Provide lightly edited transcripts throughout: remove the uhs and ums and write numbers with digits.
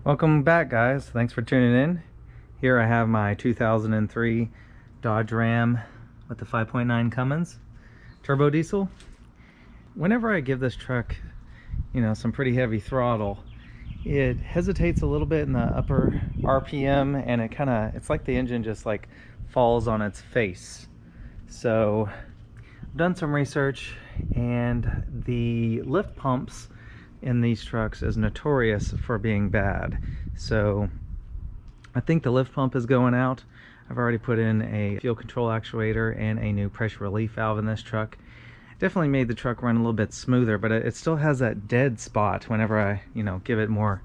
Welcome back, guys. Thanks for tuning in. Here I have my 2003 Dodge Ram with the 5.9 Cummins turbo diesel. Whenever I give this truck, some pretty heavy throttle, it hesitates a little bit in the upper RPM, and it's like the engine just like falls on its face. So I've done some research, and the lift pumps in these trucks is notorious for being bad. So I think the lift pump is going out. I've already put in a fuel control actuator and a new pressure relief valve in this truck. Definitely made the truck run a little bit smoother, but it still has that dead spot whenever I give it more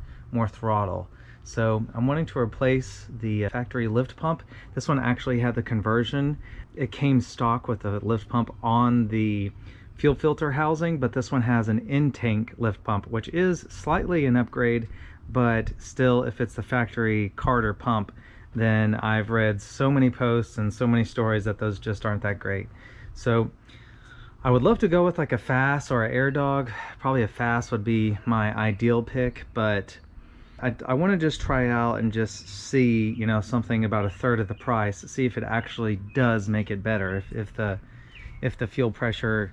throttle. So I'm wanting to replace the factory lift pump. This one actually had the conversion. It came stock with the lift pump on the fuel filter housing, but this one has an in-tank lift pump, which is slightly an upgrade, but still, if it's the factory Carter pump, then I've read so many posts and so many stories that those just aren't that great. So I would love to go with like a FASS or an Air Dog. Probably a FASS would be my ideal pick, but I want to just try out and just see, something about a third of the price, see if it actually does make it better, if the fuel pressure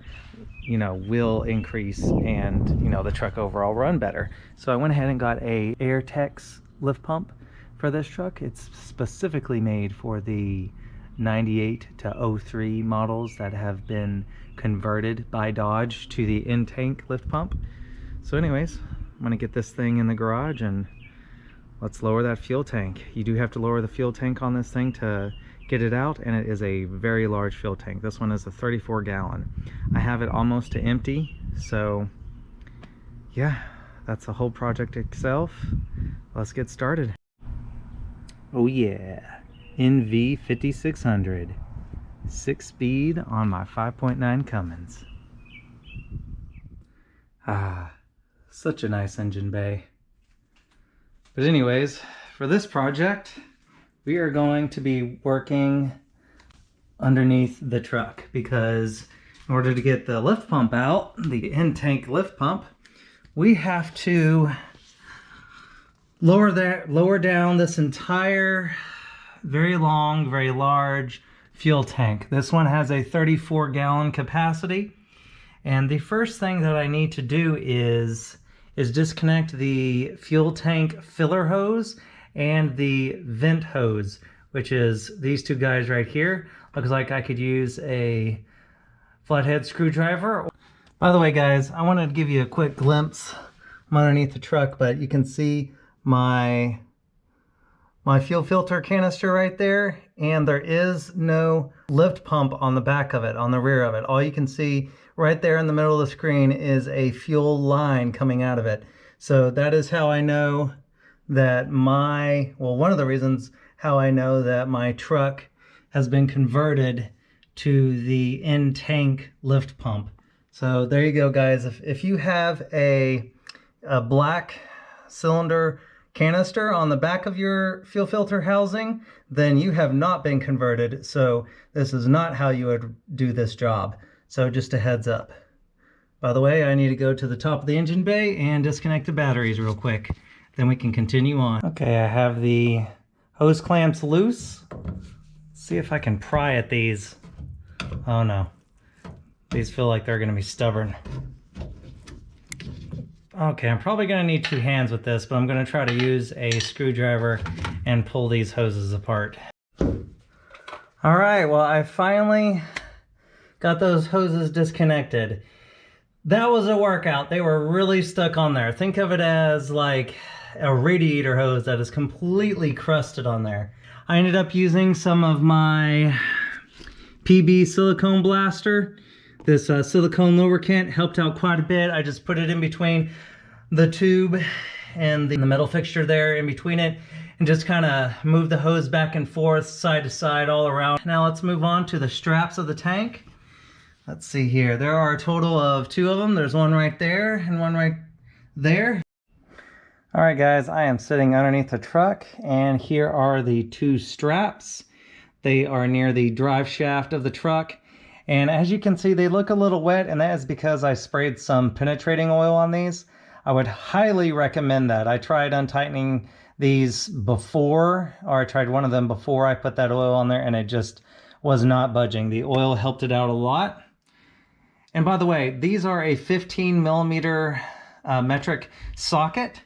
will increase and the truck overall run better. So I went ahead and got a Airtex lift pump for this truck. It's specifically made for the 98 to 03 models that have been converted by Dodge to the in-tank lift pump. So anyways, I'm gonna get this thing in the garage and let's lower that fuel tank. You do have to lower the fuel tank on this thing to get it out, and it is a very large fuel tank. This one is a 34 gallon. I have it almost to empty, so yeah, that's the whole project itself. Let's get started. Oh yeah, NV 5600, 6-speed on my 5.9 Cummins. Such a nice engine bay. But anyways, for this project, we are going to be working underneath the truck, because in order to get the lift pump out, the in-tank lift pump, we have to lower down this entire very long, very large fuel tank. This one has a 34 gallon capacity, and the first thing that I need to do is disconnect the fuel tank filler hose and the vent hose, which is these two guys right here. Looks like I could use a flathead screwdriver. By the way, guys, I wanted to give you a quick glimpse from underneath the truck, but you can see my fuel filter canister right there, and there is no lift pump on the back of it, on the rear of it. All you can see right there in the middle of the screen is a fuel line coming out of it. So that is how I know that one of the reasons how I know that my truck has been converted to the in-tank lift pump. So there you go, guys. If you have a black cylinder canister on the back of your fuel filter housing, then you have not been converted. So this is not how you would do this job. So just a heads up. By the way, I need to go to the top of the engine bay and disconnect the batteries real quick. Then we can continue on. Okay, I have the hose clamps loose. Let's see if I can pry at these. Oh no, these feel like they're gonna be stubborn. Okay, I'm probably gonna need two hands with this, but I'm gonna try to use a screwdriver and pull these hoses apart. All right, well, I finally got those hoses disconnected. That was a workout. They were really stuck on there. Think of it as like a radiator hose that is completely crusted on there. I ended up using some of my PB silicone blaster. This silicone lubricant helped out quite a bit. I just put it in between the tube and the metal fixture there in between it, and just kind of move the hose back and forth, side to side, all around. Now let's move on to the straps of the tank. Let's see here. There are a total of two of them. There's one right there and one right there. All right, guys, I am sitting underneath the truck, and here are the two straps. They are near the drive shaft of the truck, and as you can see, they look a little wet, and that is because I sprayed some penetrating oil on these. I would highly recommend that. I tried untightening these before, or I tried one of them before I put that oil on there, and it just was not budging. The oil helped it out a lot. And by the way, these are a 15 millimeter metric socket,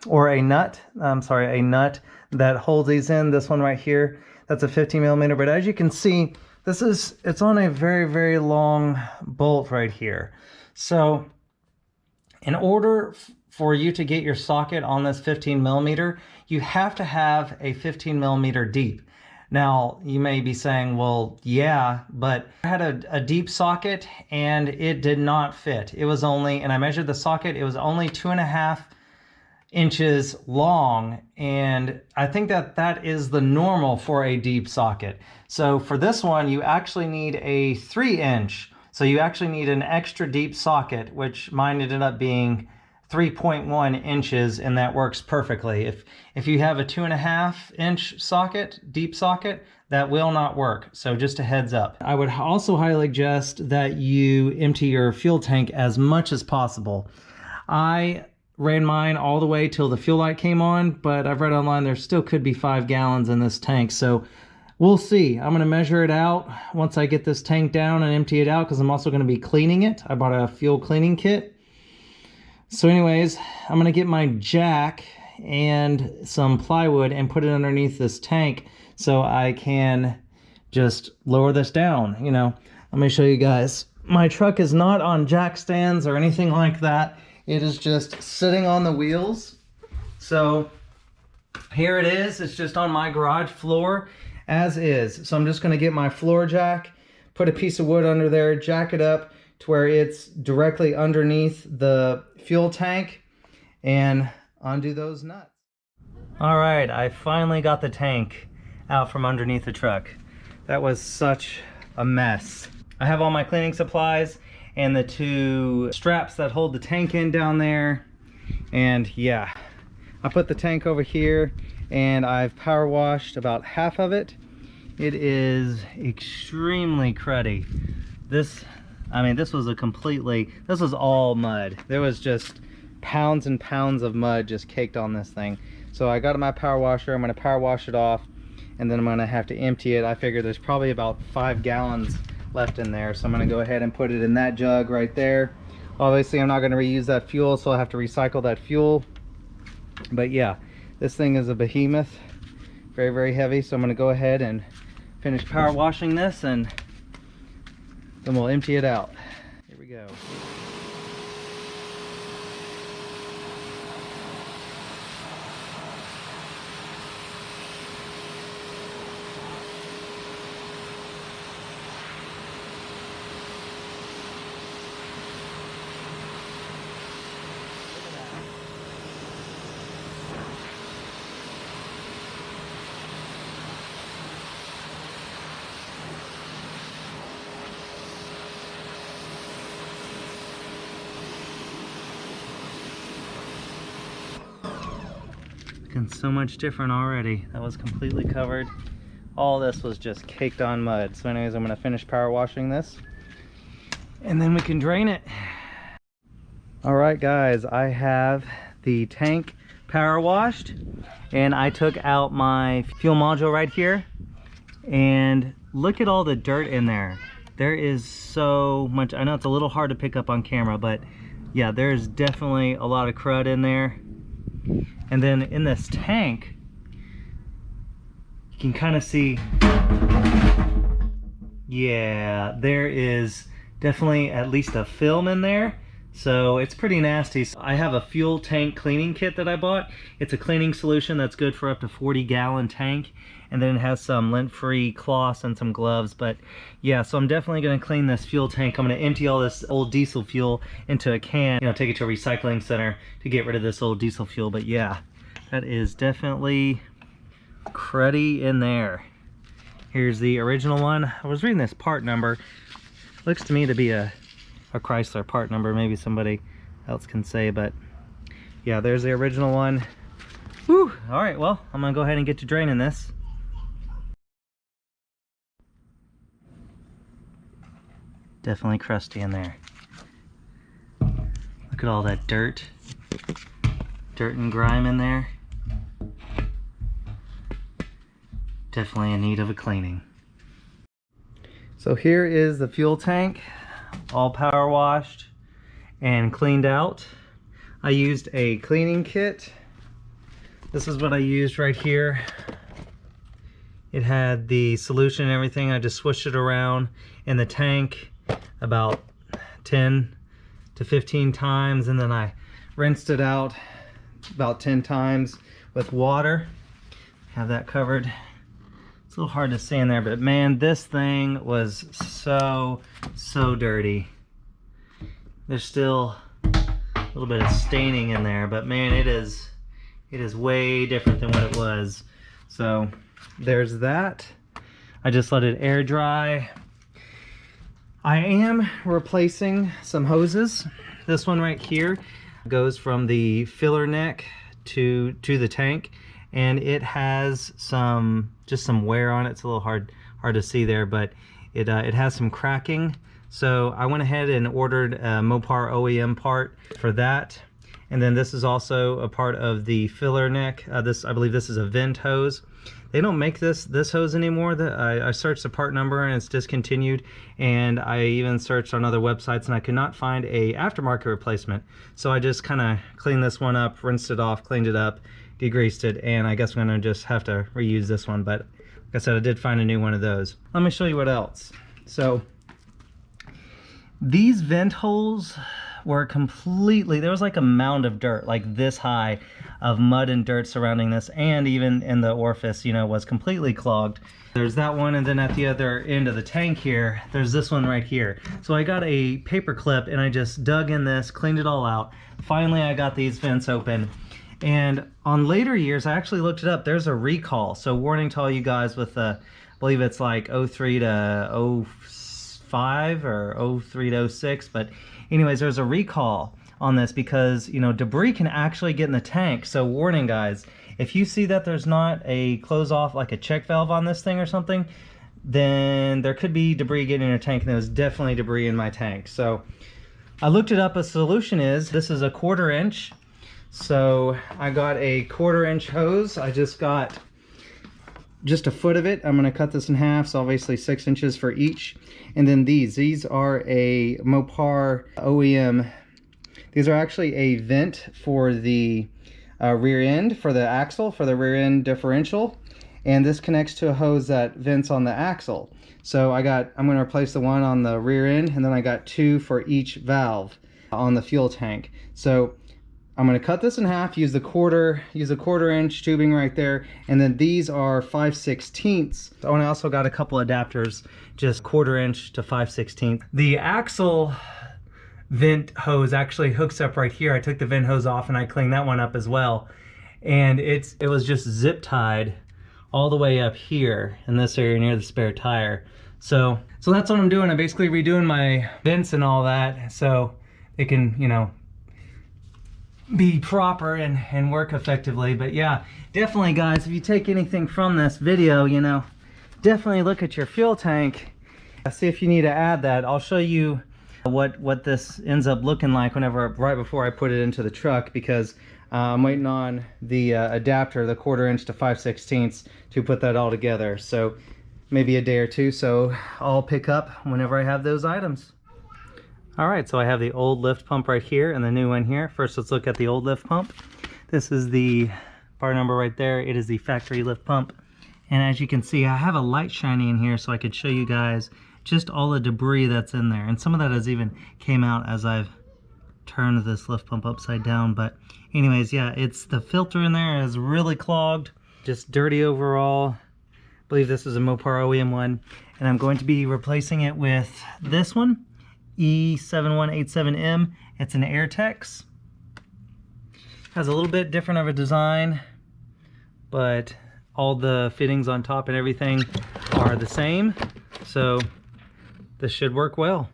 or a nut. I'm sorry, a nut that holds these in. This one right here, that's a 15 millimeter. But as you can see, it's on a very, very long bolt right here. So in order for you to get your socket on this 15 millimeter, you have to have a 15 millimeter deep. Now, you may be saying, well, yeah, but I had a deep socket and it did not fit. It was only, and I measured the socket, it was only 2.5 inches long, and I think that is the normal for a deep socket. So for this one, you actually need a 3-inch. So you actually need an extra deep socket, which mine ended up being 3.1 inches, and that works perfectly. If you have a 2.5-inch socket, deep socket, that will not work. So just a heads up. I would also highly suggest that you empty your fuel tank as much as possible. I ran mine all the way till the fuel light came on, but I've read online there still could be 5 gallons in this tank. So we'll see. I'm going to measure it out once I get this tank down and empty it out, because I'm also going to be cleaning it. I bought a fuel cleaning kit. So anyways, I'm going to get my jack and some plywood and put it underneath this tank so I can just lower this down. You know, let me show you guys. My truck is not on jack stands or anything like that. It is just sitting on the wheels. So here it is. It's just on my garage floor as is. So I'm just going to get my floor jack, put a piece of wood under there, jack it up to where it's directly underneath the fuel tank, and undo those nuts. All right, I finally got the tank out from underneath the truck. That was such a mess. I have all my cleaning supplies and the 2 straps that hold the tank in down there. And yeah, I put the tank over here and I've power washed about half of it. It is extremely cruddy. This was all mud. There was just pounds and pounds of mud just caked on this thing. So I got my power washer. I'm going to power wash it off, and then I'm going to have to empty it. I figure there's probably about 5 gallons left in there, so I'm going to go ahead and put it in that jug right there. Obviously I'm not going to reuse that fuel, so I'll have to recycle that fuel. But yeah, this thing is a behemoth, very, very heavy. So I'm going to go ahead and finish power washing this, and then we'll empty it out. Here we go. Looking so much different already. That was completely covered. All this was just caked on mud. So anyways, I'm going to finish power washing this, and then we can drain it. All right guys, I have the tank power washed, and I took out my fuel module right here, and look at all the dirt in there. There is so much. I know it's a little hard to pick up on camera, but yeah, there's definitely a lot of crud in there. And then in this tank, you can kind of see, yeah, there is definitely at least a film in there. So it's pretty nasty. I have a fuel tank cleaning kit that I bought. It's a cleaning solution that's good for up to 40-gallon tank. And then it has some lint-free cloths and some gloves. But yeah, so I'm definitely going to clean this fuel tank. I'm going to empty all this old diesel fuel into a can, you know, take it to a recycling center to get rid of this old diesel fuel. But yeah, that is definitely cruddy in there. Here's the original one. I was reading this part number. Looks to me to be a Chrysler part number. Maybe somebody else can say, but yeah, there's the original one. Whew. All right, well, I'm gonna go ahead and get to draining this. Definitely crusty in there. Look Look at all that dirt and grime in there. Definitely in need of a cleaning. So here is the fuel tank, all power washed and cleaned out. I used a cleaning kit. This is what I used right here. It had the solution and everything. I just swished it around in the tank about 10 to 15 times, and then I rinsed it out about 10 times with water. Have that covered. It's a little hard to see in there, but man, this thing was so dirty. There's still a little bit of staining in there, but man, it is way different than what it was. So there's that. I just let it air dry. I am replacing some hoses. This one right here goes from the filler neck to the tank, and it has just some wear on it. It's a little hard to see there, but it has some cracking. So I went ahead and ordered a Mopar OEM part for that. And then this is also a part of the filler neck. I believe this is a vent hose. They don't make this hose anymore. I searched the part number and it's discontinued. And I even searched on other websites and I could not find a aftermarket replacement. So I just kind of cleaned this one up, rinsed it off, cleaned it up, degreased it, and I guess I'm gonna just have to reuse this one. But like I said, I did find a new one of those. Let me show you what else. So these vent holes were completely, there was like a mound of dirt, like this high of mud and dirt surrounding this, and even in the orifice, you know, was completely clogged. There's that one, and then at the other end of the tank here, there's this one right here. So I got a paper clip and I just dug in this, cleaned it all out. Finally, I got these vents open. And on later years, I actually looked it up. There's a recall. So warning to all you guys with I believe it's like 03 to 05 or 03 to 06. But anyways, there's a recall on this because, you know, debris can actually get in the tank. So warning, guys, if you see that there's not a close off, like a check valve on this thing or something, then there could be debris getting in your tank, and there was definitely debris in my tank. So I looked it up. A solution is, this is a 1/4 inch. So I got a 1/4 inch hose. I just got just a foot of it. I'm going to cut this in half, so obviously 6 inches for each. And then these are a Mopar OEM. These are actually a vent for the rear end, for the axle, for the rear end differential. And this connects to a hose that vents on the axle. So I'm going to replace the one on the rear end, and then I got 2 for each valve on the fuel tank. So I'm going to cut this in half, use a 1/4 inch tubing right there, and then these are 5/16. Oh, and I also got a couple adapters, just 1/4 inch to 5/16. The axle vent hose actually hooks up right here. I took the vent hose off and I cleaned that one up as well. And it was just zip tied all the way up here in this area near the spare tire. So that's what I'm doing. I'm basically redoing my vents and all that so it can, you know, be proper and work effectively. But yeah, definitely guys, if you take anything from this video, you know, definitely look at your fuel tank, see if you need to add that. I'll show you what this ends up looking like right before I put it into the truck, because I'm waiting on the adapter, the 1/4 inch to 5/16 to put that all together. So maybe a day or two, so I'll pick up whenever I have those items. Alright, so I have the old lift pump right here and the new one here. First, let's look at the old lift pump. This is the part number right there. It is the factory lift pump. And as you can see, I have a light shining in here so I could show you guys just all the debris that's in there. And some of that has even came out as I've turned this lift pump upside down. But anyways, yeah, it's the filter in there is really clogged, just dirty overall. I believe this is a Mopar OEM one. And I'm going to be replacing it with this one. E7187M. It's an Airtex. Has a little bit different of a design, but all the fittings on top and everything are the same, so this should work well.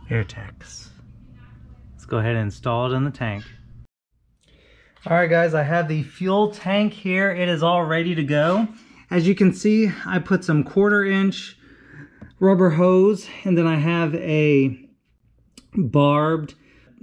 Airtex. Let's go ahead and install it in the tank. All right, guys, I have the fuel tank here. It is all ready to go. As you can see, I put some 1/4-inch rubber hose, and then I have a barbed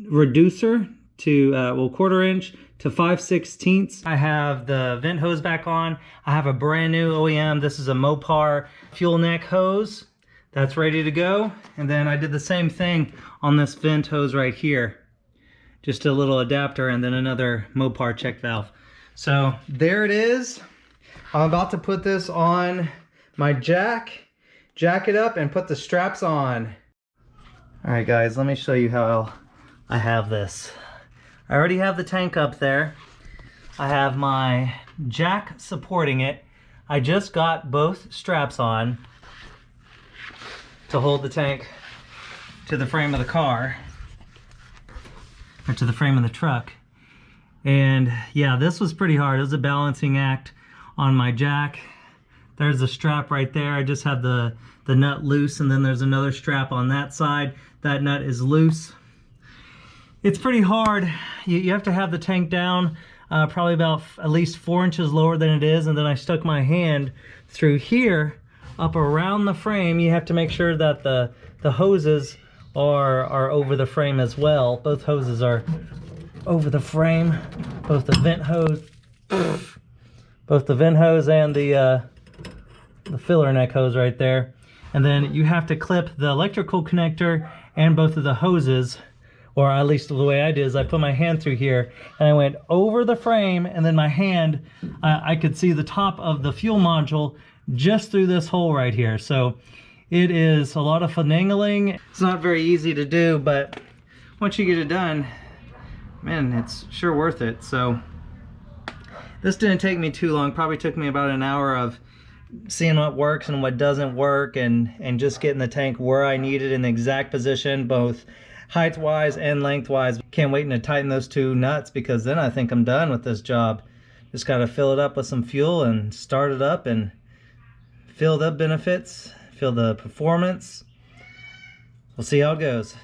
reducer to 1/4-inch to 5/16. I have the vent hose back on. I have a brand new OEM. This is a Mopar fuel neck hose. That's ready to go. And then I did the same thing on this vent hose right here. Just a little adapter and then another Mopar check valve. So there it is. I'm about to put this on my jack it up and put the straps on. All right, guys, let me show you how I have this. I already have the tank up there. I have my jack supporting it. I just got both straps on to hold the tank to the frame of the car, or to the frame of the truck. And yeah, this was pretty hard. It was a balancing act on my jack. There's a strap right there. I just have the nut loose, and then there's another strap on that side. That nut is loose. It's pretty hard. You have to have the tank down probably about at least 4 inches lower than it is, and then I stuck my hand through here up around the frame. You have to make sure that the hoses are over the frame as well. Both hoses are over the frame, both the vent hose and the filler neck hose right there. And then you have to clip the electrical connector and both of the hoses, or at least the way I did is I put my hand through here and I went over the frame, and then my hand, I could see the top of the fuel module just through this hole right here. So it is a lot of finagling. It's not very easy to do, but once you get it done, man, it's sure worth it. So this didn't take me too long. Probably took me about an hour of seeing what works and what doesn't work, and just getting the tank where I need it in the exact position, both height-wise and length-wise. Can't wait to tighten those two nuts, because then I think I'm done with this job. Just got to fill it up with some fuel and start it up and feel the benefits, feel the performance. We'll see how it goes.